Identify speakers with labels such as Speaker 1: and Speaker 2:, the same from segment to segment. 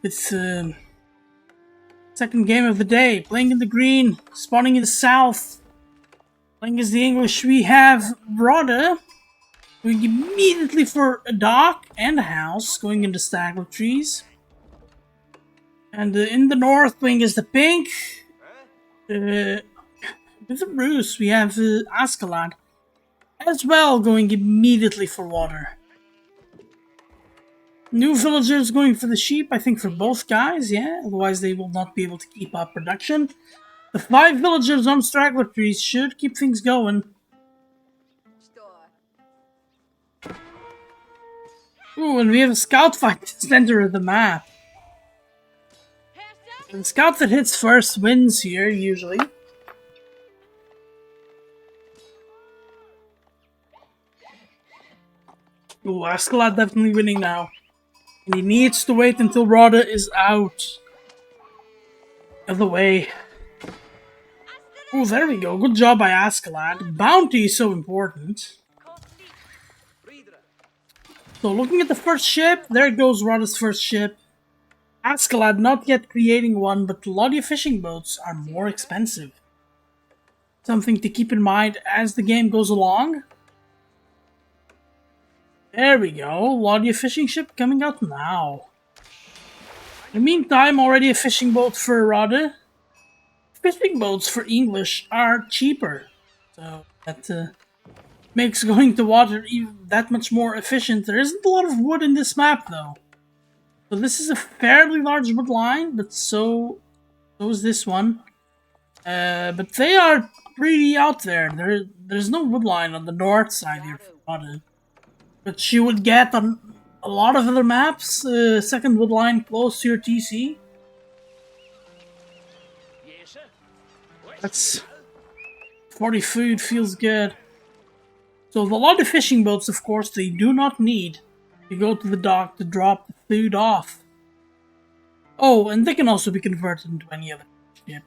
Speaker 1: with second game of the day. Playing in the green, spawning in the south. Playing as the English, we have Rada. Going immediately for a dock and a house, going into Askallad trees. And in the north, playing as the pink. With the roost, we have Askallad. As well, going immediately for water. New villagers going for the sheep, I think for both guys, yeah. Otherwise they will not be able to keep up production. The 5 villagers on straggler trees should keep things going. Ooh, and we have a scout fight in the center of the map. And the scout that hits first wins here, usually. Ooh, Askallad definitely winning now. And he needs to wait until Rada is out of the way. Oh, there we go. Good job by Askallad. Bounty is so important. So looking at the first ship, there goes Rada's first ship. Askallad not yet creating one, but Lodya fishing boats are more expensive. Something to keep in mind as the game goes along. There we go, Lodya fishing ship coming out now. In the meantime, already a fishing boat for Rada. Fishing boats for English are cheaper, so that makes going to water even that much more efficient. There isn't a lot of wood in this map though. So this is a fairly large wood line, but so is this one. But they are pretty out there. There's no wood line on the north side here for Rada. But you would get on a lot of other maps, second wood line close to your TC. That's 40 food, feels good. So a lot of fishing boats, of course, they do not need to go to the dock to drop the food off. Oh, and they can also be converted into any other ship.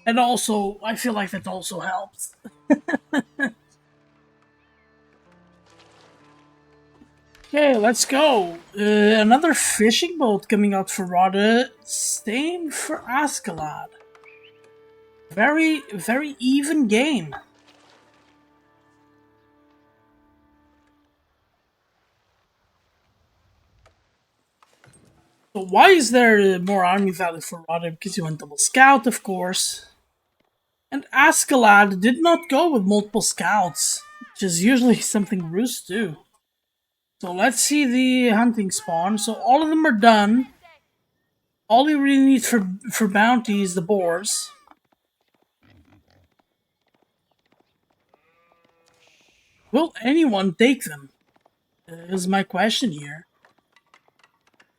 Speaker 1: And also, I feel like that also helps. Okay, let's go. Another fishing boat coming out for Rada. Same for Askallad. Very, very even game. So why is there more army value for Rada? Because you went double scout, of course. And Askallad did not go with multiple scouts, which is usually something Roost do. So let's see the hunting spawn. So all of them are done. All you really need for bounty is the boars. Will anyone take them? Is my question here.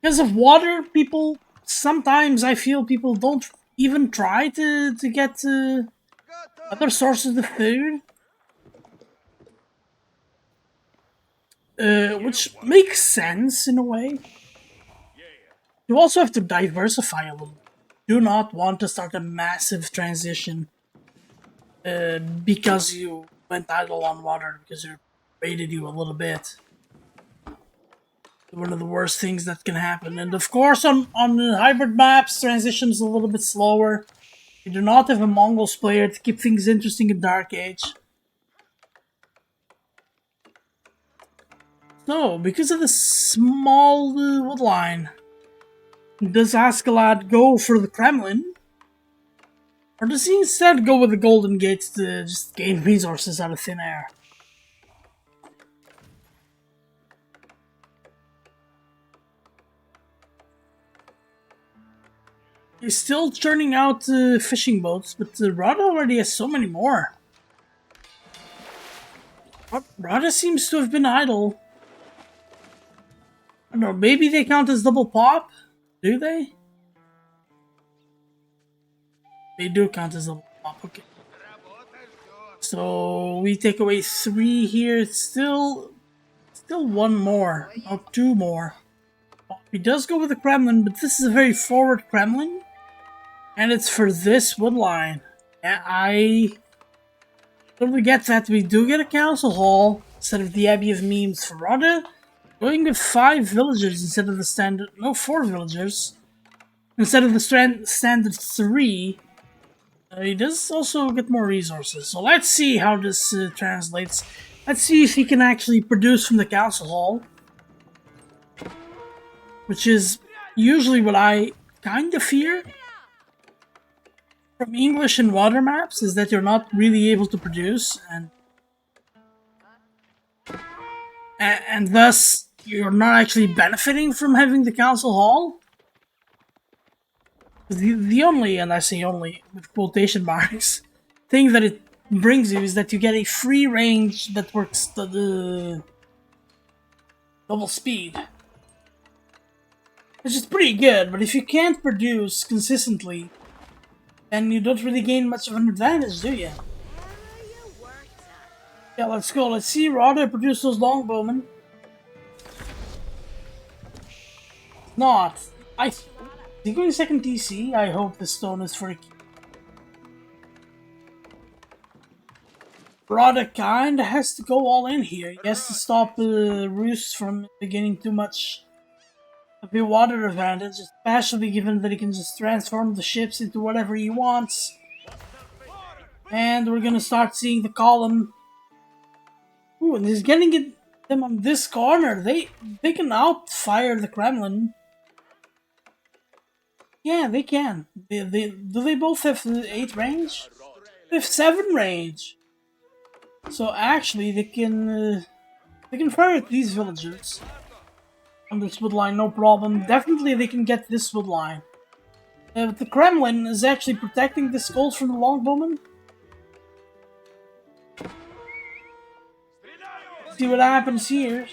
Speaker 1: Because of water, people, sometimes I feel people don't even try to get other sources of food. Which makes sense in a way. You also have to diversify a little. Do not want to start a massive transition because you went idle on water, because it raided you a little bit. One of the worst things that can happen. And of course on the hybrid maps, transition's a little bit slower. You do not have a Mongols player to keep things interesting in Dark Age. So, because of the small wood line, does Askallad go for the Kremlin? Or does he instead go with the Golden Gates to just gain resources out of thin air? He's still churning out fishing boats, but Rada already has so many more. Rada seems to have been idle. I don't know, maybe they count as double pop? Do they? They do count as double pop, okay. So we take away 3 here, it's still 1 more, or 2 more. He does go with the Kremlin, but this is a very forward Kremlin. And it's for this wood line. Yeah, I totally get that. We do get a council hall instead of the Abbey of Memes for Rada. Going with 5 villagers instead of the standard... No, 4 villagers. Instead of the standard 3. He does also get more resources. So let's see how this translates. Let's see if he can actually produce from the council hall. Which is usually what I kind of fear from English and water maps, is that you're not really able to produce, and thus you're not actually benefiting from having the council hall. The only, and I say only with quotation marks, thing that it brings you is that you get a free range that works the double speed. Which is pretty good, but if you can't produce consistently, then you don't really gain much of an advantage, do you? Yeah, let's go. Let's see Rada produce those longbowmen. Not. Is he going second DC? I hope the stone is for a key. Rada kinda has to go all in here. He has to stop Roos from gaining too much of the water advantage, especially given that he can just transform the ships into whatever he wants. And we're gonna start seeing the column. Ooh, and he's getting them on this corner. They can outfire the Kremlin. Yeah, they can. Do they both have 8 range? They have 7 range. So actually, they can fire at these villagers on this wood line, no problem. Definitely, they can get this wood line. But the Kremlin is actually protecting the skulls from the longbowmen. See what happens here.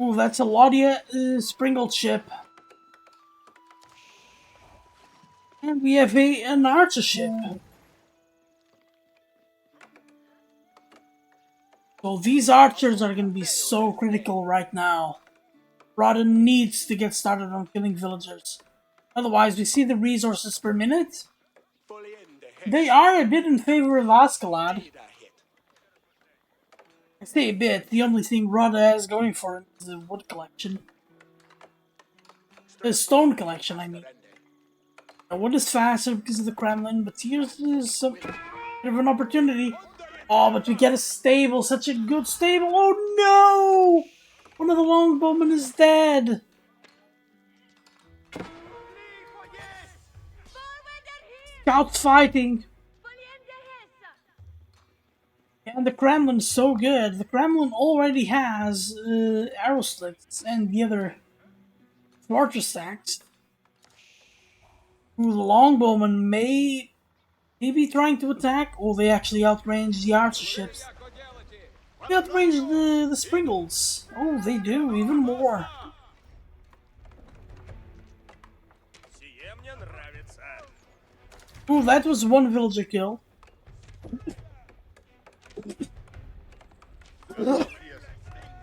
Speaker 1: Ooh, that's a Laudia sprinkled ship. And we have an archer ship. So these archers are going to be so critical right now. Rada needs to get started on killing villagers. Otherwise, we see the resources per minute. They are a bit in favor of Askallad. I say a bit, the only thing Rada has going for him is the wood collection. The stone collection, I mean. Now, wood is faster because of the Kremlin, but here's some bit of an opportunity. Oh, but we get a stable, such a good stable. Oh no! One of the longbowmen is dead. Scouts fighting. And the Kremlin's so good. The Kremlin already has arrow slits and the other fortress stacks. Ooh, the longbowmen may be trying to attack. Oh, they actually outrange the archer ships. They outrange the Sprinkles. Oh, they do, even more. Ooh, that was one villager kill.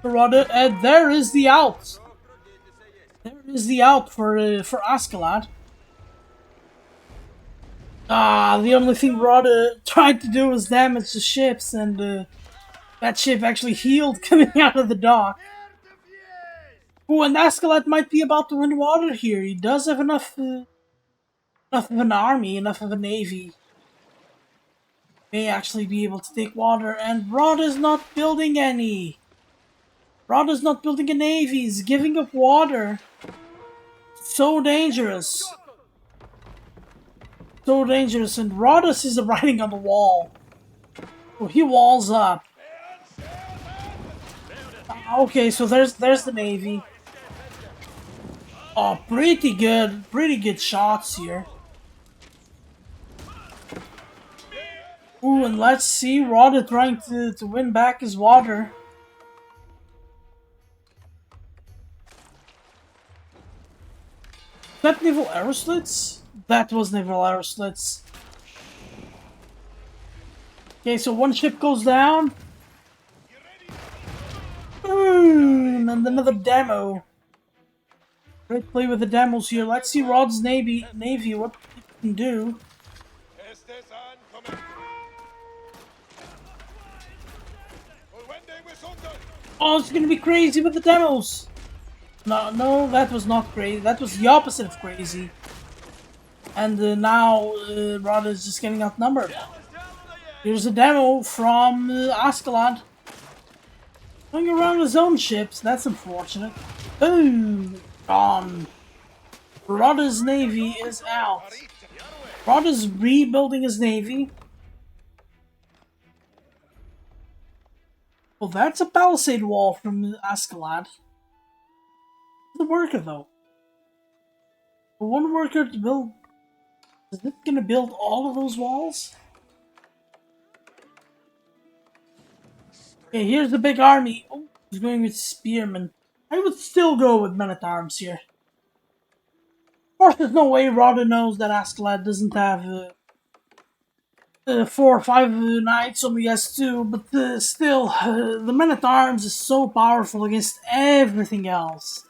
Speaker 1: And there is the out. There is the out for Askallad. Ah, the only thing Rada tried to do was damage the ships, and that ship actually healed coming out of the dock. Ooh, and Askallad might be about to win water here. He does have enough of an army, enough of a navy. May actually be able to take water, and Rada's not building any. Rada's not building a navy. He's giving up water. So dangerous. So dangerous, and Rhodos is writing on the wall. So he walls up. Okay, so there's the navy. Oh, pretty good shots here. Ooh, and let's see Rhoda trying to win back his water. That naval arrow slits? That was naval arrow slits. Okay, so one ship goes down. And another demo. Great play with the demos here. Let's see Rod's navy what it can do. Oh, it's gonna be crazy with the demos! No, no, that was not crazy. That was the opposite of crazy. And now Rada is just getting outnumbered. Here's a demo from Askallad. Going around his own ships, that's unfortunate. Boom! Gone. Rada's navy is out. Rada's rebuilding his navy. Well, that's a palisade wall from Askallad. The worker, though. For one worker to build... Is it gonna build all of those walls? Okay, here's the big army. Oh, he's going with spearmen. I would still go with men-at-arms here. Of course, there's no way Rada knows that Askallad doesn't have 4 or 5 knights, only has 2, but still, the men-at-arms is so powerful against everything else.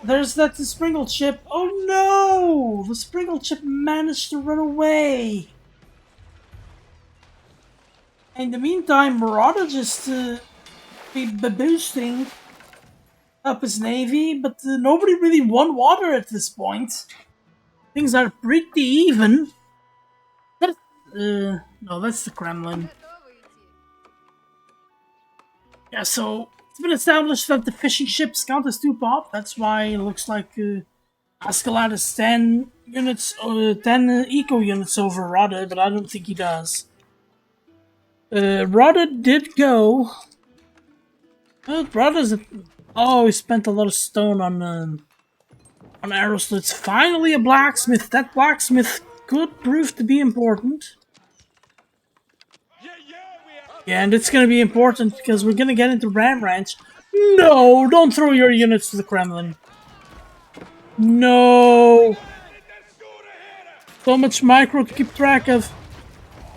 Speaker 1: There's that sprinkled ship. Oh no! The sprinkled ship managed to run away. In the meantime, Rada just be boosting up his navy, but nobody really won water at this point. Things are pretty even. That's, no, that's the Kremlin. Yeah, so it's been established that the fishing ships count as 2 pop. That's why it looks like Askallad has 10 units, 10 eco units over Rada, but I don't think he does. Rada did go. Rada's. Oh, he spent a lot of stone on arrow slits. Finally, a blacksmith. That blacksmith could prove to be important. Yeah, and it's gonna be important because we're gonna get into Ram Ranch. No, don't throw your units to the Kremlin. No. So much micro to keep track of.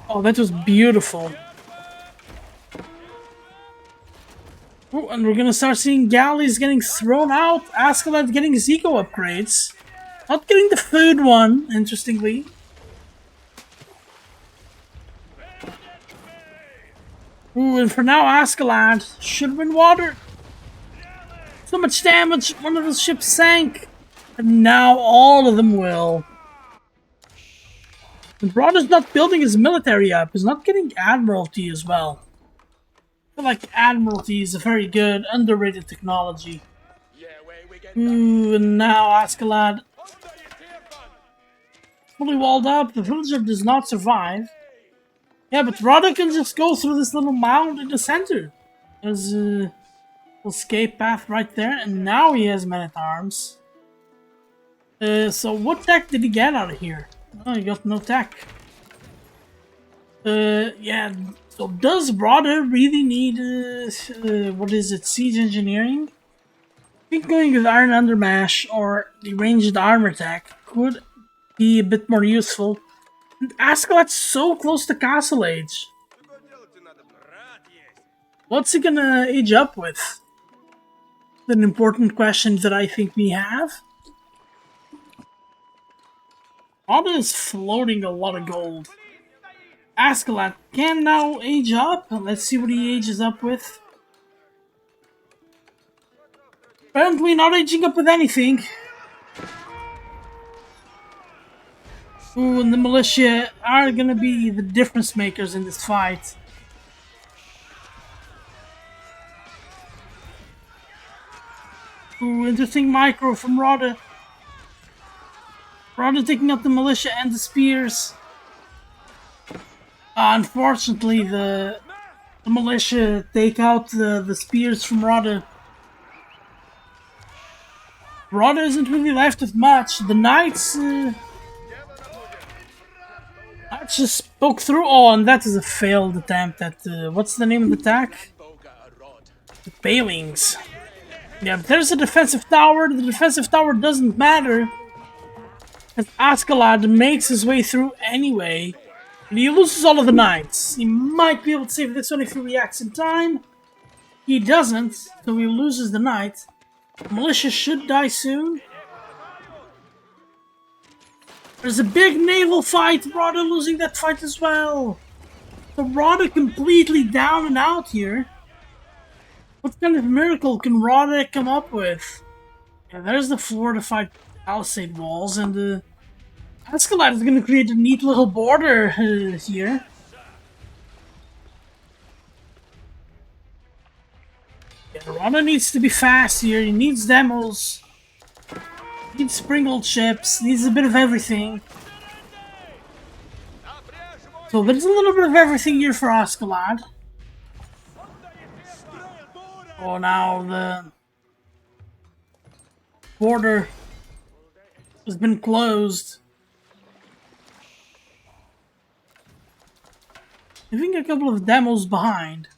Speaker 1: Oh, that was beautiful. Oh, and we're gonna start seeing galleys getting thrown out. Askallad getting his eco upgrades. Not getting the food one, interestingly. Ooh, and for now, Askallad should win water. So much damage, one of the ships sank. And now all of them will. And Rada's not building his military up. He's not getting Admiralty as well. I feel like Admiralty is a very good, underrated technology. Ooh, and now Askallad fully walled up. The villager does not survive. Yeah, but Rada can just go through this little mound in the center. There's a escape path right there, and now he has men-at-arms. So what tech did he get out of here? Oh, he got no tech. Yeah, so does Rada really need, what is it, siege engineering? I think going with Iron Undermash or the ranged armor tech could be a bit more useful. And Askallad's so close to Castle Age. What's he gonna age up with? An important question that I think we have. Rada is floating a lot of gold. Askallad can now age up. Let's see what he ages up with. Apparently not aging up with anything. Ooh, and the militia are gonna be the difference makers in this fight. Ooh, interesting micro from Rada. Rada taking out the militia and the spears. Unfortunately, the militia take out the spears from Rada. Rada isn't really left with much. The knights just poke through. Oh, and that is a failed attempt at what's the name of the attack? The Palings. Yeah, but there's a defensive tower. The defensive tower doesn't matter, as Askallad makes his way through anyway. And he loses all of the knights. He might be able to save this one if he reacts in time. He doesn't, so he loses the knight. Militia should die soon. There's a big naval fight. Rada losing that fight as well. So Rada completely down and out here. What kind of miracle can Rada come up with? Yeah, there's the fortified palisade walls, and the Askallad is going to create a neat little border here. Yeah, Rada needs to be fast here. He needs demos. Needs sprinkled ships. Needs a bit of everything. So there's a little bit of everything here for Askallad. Oh, now the border has been closed. Leaving a couple of demos behind.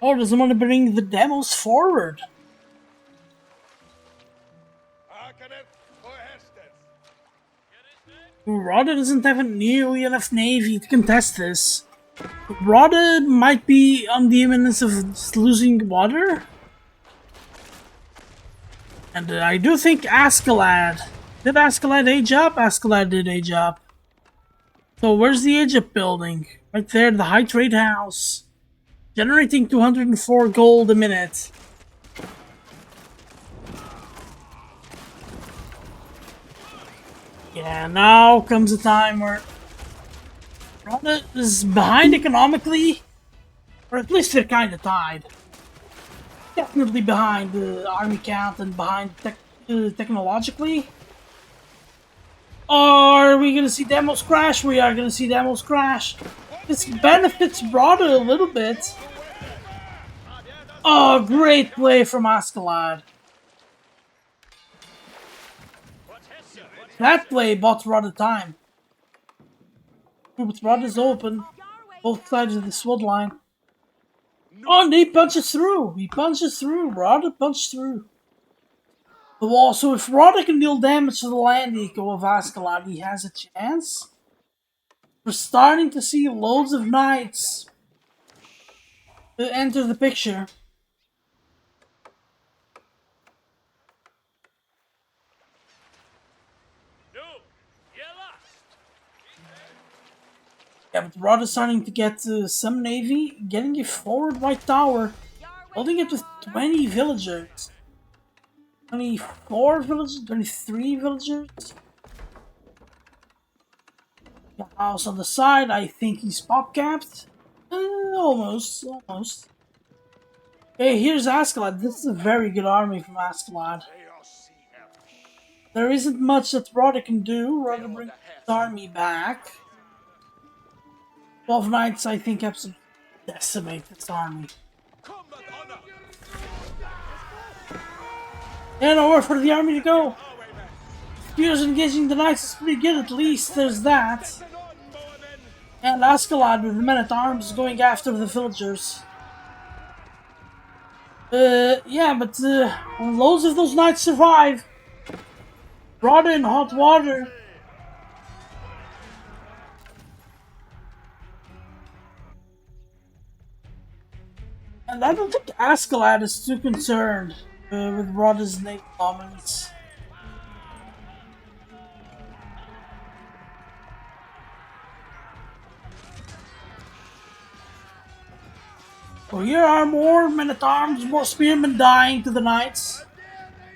Speaker 1: Oh, doesn't want to bring the demos forward. Rada doesn't have nearly enough navy to contest this. Rada might be on the imminence of losing water. And I do think Askallad. Did Askallad age up? Askallad did age up. So where's the age up building? Right there, the high trade house. Generating 204 gold a minute. Yeah, now comes a time where Rada is behind economically, or at least they're kind of tied. Definitely behind the army count and behind technologically. Are we gonna see demos crash? We are gonna see demos crash. This benefits Rada a little bit. Oh, great play from Askallad. That play bought Rada time. But Rada's open. Both sides of the SWOT line. Oh, and he punches through. He punches through. Rada punched through the wall. So if Rada can deal damage to the land eco of Askallad, he has a chance. We're starting to see loads of knights enter the picture. Yeah, but Rada's starting to get some navy, getting a forward white tower, holding it with 20 villagers. 24 villagers, 23 villagers. The house on the side, I think he's pop capped. Almost. Hey, here's Askallad. This is a very good army from Askallad. There isn't much that Rada can do. Rada brings his army back. 12 knights, I think, have to decimate this army. Yeah, nowhere for the army to go. Spears engaging the knights is pretty good, at least there's that. And Askallad with the men-at-arms going after the villagers. Yeah, but loads of those knights survive. Rada in hot water. And I don't think Askallad is too concerned with Rada's naval dominance. So here are more men-at-arms, more spearmen dying to the knights.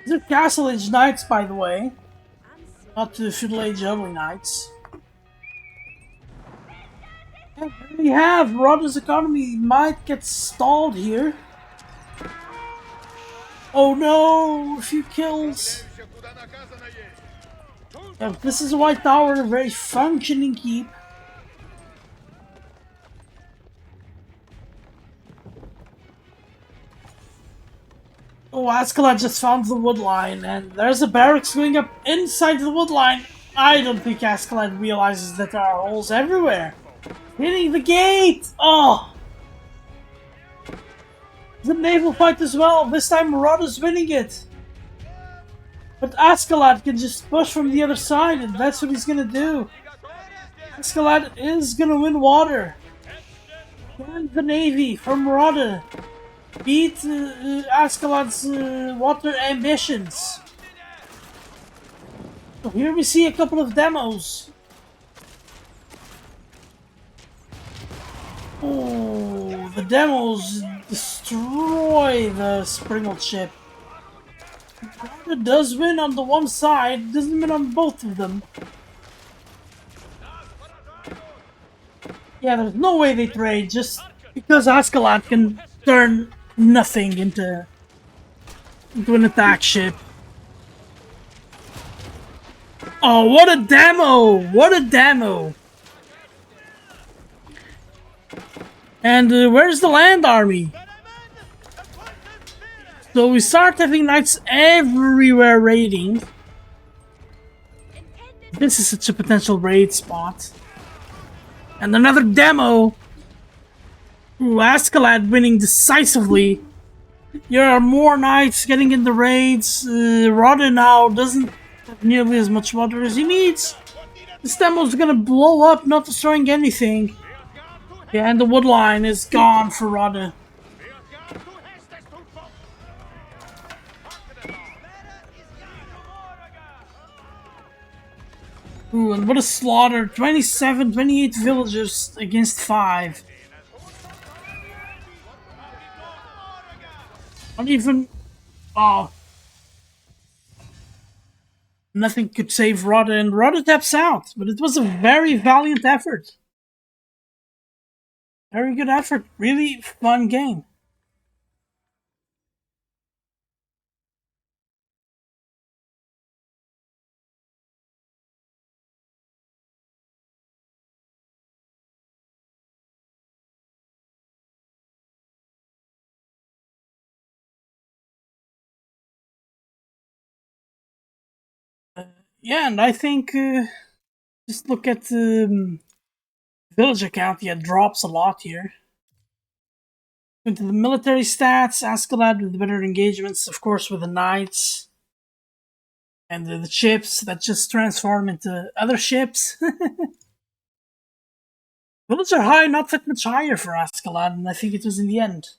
Speaker 1: These are Castle Age knights, by the way. Not the Feudal Age Juggling knights. And here we have Rada's economy might get stalled here. Oh no, a few kills. Yeah, this is a white tower, a very functioning keep. Oh, Askallad just found the wood line, and there's a barracks going up inside the wood line. I don't think Askallad realizes that there are holes everywhere. Hitting the gate! Oh! The naval fight as well. This time Rada's winning it. But Askallad can just push from the other side, and that's what he's gonna do. Askallad is gonna win water. And the navy from Rada. Beat Askallad's water ambitions. So here we see a couple of demos. Oh, the demos destroy the Springald ship. It does win on the one side, doesn't win on both of them. Yeah, there's no way they trade just because Askallad can turn nothing into an attack ship. Oh, what a demo! What a demo! And where's the land army? So we start having knights everywhere raiding. This is such a potential raid spot. And another demo! Ooh, Askallad winning decisively. There are more knights getting in the raids. Rodden now doesn't have nearly as much water as he needs. This demo's gonna blow up, not destroying anything. Yeah, and the wood line is gone for Rodden. Ooh, and what a slaughter. 27, 28 villagers against 5. Not even... Oh. Nothing could save Rodden, and Rodden taps out. But it was a very valiant effort. Very good effort. Really fun game. Yeah, and I think... just look at the village account. Yeah, it drops a lot here. Into the military stats, Askallad with better engagements, of course, with the knights. And the ships that just transform into other ships. Village are high, not that much higher for Askallad, and I think it was in the end.